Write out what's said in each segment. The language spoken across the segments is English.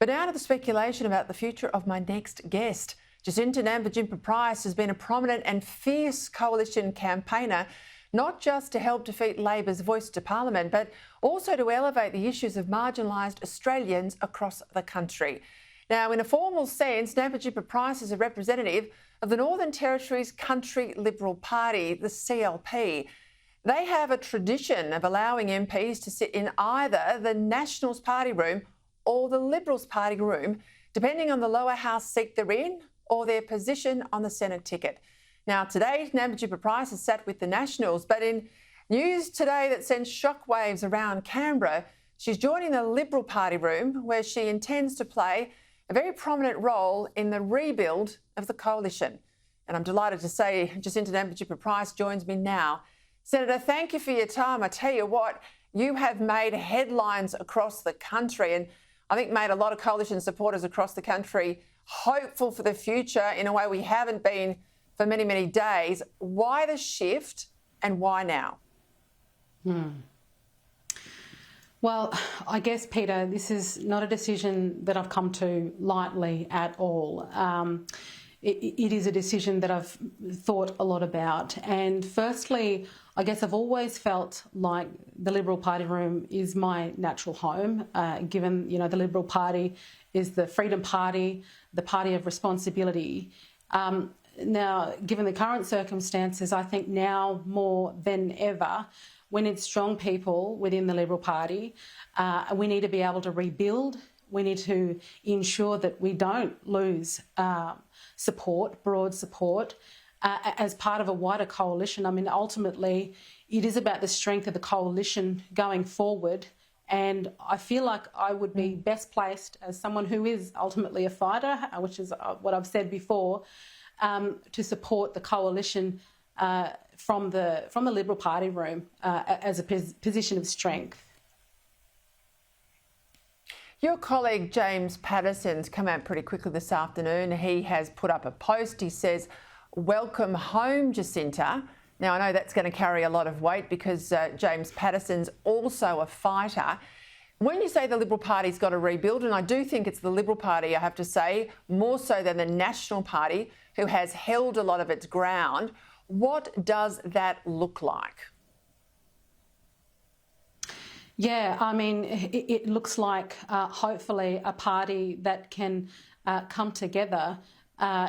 But now to the speculation about the future of my next guest. Jacinta Price has been a prominent and fierce coalition campaigner, not just to help defeat Labor's voice to Parliament, but also to elevate the issues of marginalised Australians across the country. Now, in a formal sense, Nampijinpa Price is a representative of the Northern Territory's Country Liberal Party, the CLP. They have a tradition of allowing MPs to sit in either the Nationals Party room or the Liberals Party room, depending on the lower house seat they're in or their position on the Senate ticket. Now, today, Nampijinpa Price has sat with the Nationals, but in news today that sends shockwaves around Canberra, she's joining the Liberal Party room, where she intends to play a very prominent role in the rebuild of the coalition. And I'm delighted to say Jacinta Price joins me now. Senator, thank you for your time. I tell you what, you have made headlines across the country and I think made a lot of coalition supporters across the country hopeful for the future in a way we haven't been for many, many days. Why the shift and why now? Well, I guess, Peter, this is not a decision that I've come to lightly at all. It is a decision that I've thought a lot about. And firstly, I guess I've always felt like the Liberal Party room is my natural home, given, the Liberal Party is the Freedom Party, the party of responsibility. Now, given the current circumstances, I think now more than ever, we need strong people within the Liberal Party. We need to be able to rebuild. We need to ensure that we don't lose support, broad support, as part of a wider coalition. I mean, ultimately, it is about the strength of the coalition going forward. And I feel like I would be best placed as someone who is ultimately a fighter, which is what I've said before, to support the coalition from the Liberal Party room as a position of strength. Your colleague James Patterson's come out pretty quickly this afternoon. He has put up a post. He says, "Welcome home, Jacinta." Now, I know that's going to carry a lot of weight because James Patterson's also a fighter. When you say the Liberal Party's got to rebuild, and I do think it's the Liberal Party, I have to say, more so than the National Party, who has held a lot of its ground, what does that look like? Yeah, I mean, it looks like hopefully a party that can come together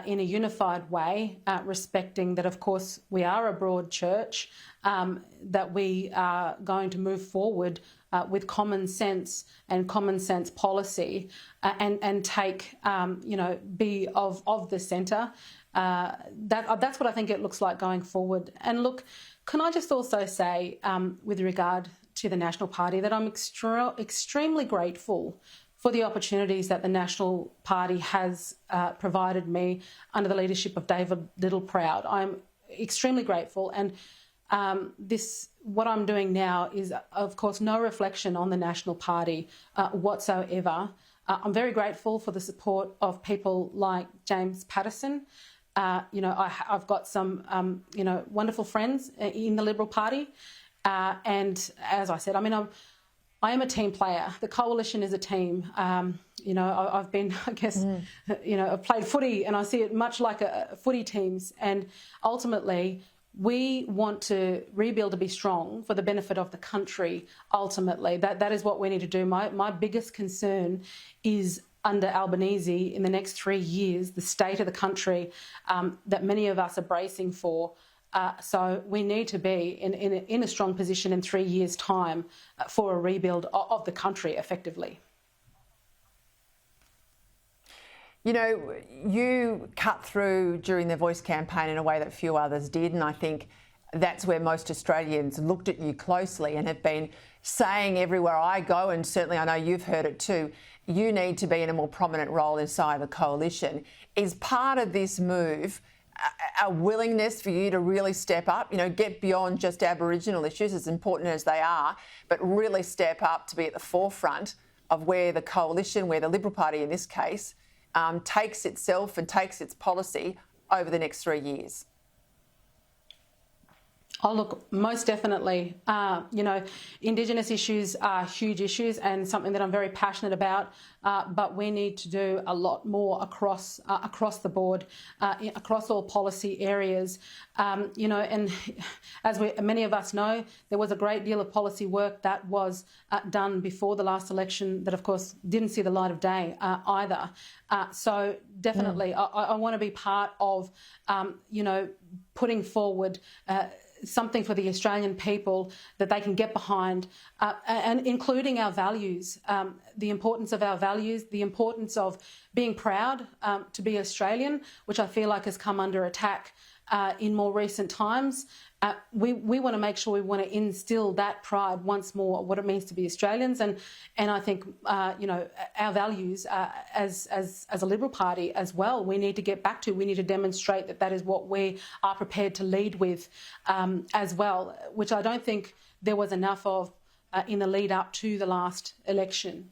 in a unified way, respecting that, of course, we are a broad church, that we are going to move forward with common sense and common sense policy and take, be of the centre. That's what I think it looks like going forward. And look, can I just also say, with regard to the National Party, that I'm extremely grateful for the opportunities that the National Party has provided me under the leadership of David Littleproud. I'm extremely grateful, and what I'm doing now is, of course, no reflection on the National Party whatsoever. I'm very grateful for the support of people like James Patterson. I've got some, wonderful friends in the Liberal Party. And as I said, I mean, I am a team player. The coalition is a team. I've been, I guess, I've played footy and I see it much like a footy teams. And ultimately, we want to rebuild to be strong for the benefit of the country, ultimately. That is what we need to do. My biggest concern is under Albanese in the next 3 years, the state of the country that many of us are bracing for. So we need to be in a strong position in 3 years' time for a rebuild of the country effectively. You know, you cut through during the Voice campaign in a way that few others did, and I think that's where most Australians looked at you closely and have been saying everywhere I go, and certainly I know you've heard it too, you need to be in a more prominent role inside the coalition. Is part of this move a willingness for you to really step up, get beyond just Aboriginal issues, as important as they are, but really step up to be at the forefront of where the coalition, where the Liberal Party in this case, takes itself and takes its policy over the next 3 years? Oh, look, most definitely. Indigenous issues are huge issues and something that I'm very passionate about, but we need to do a lot more across the board, across all policy areas. And as many of us know, there was a great deal of policy work that was done before the last election that, of course, didn't see the light of day either. So definitely, I want to be part of, putting forward something for the Australian people that they can get behind, and including our values, the importance of our values, the importance of being proud to be Australian, which I feel like has come under attack in more recent times. We want to make sure we want to instill that pride once more, what it means to be Australians, and I think our values as a Liberal Party as well. We need to get back to. We need to demonstrate that is what we are prepared to lead with as well, which I don't think there was enough of in the lead up to the last election.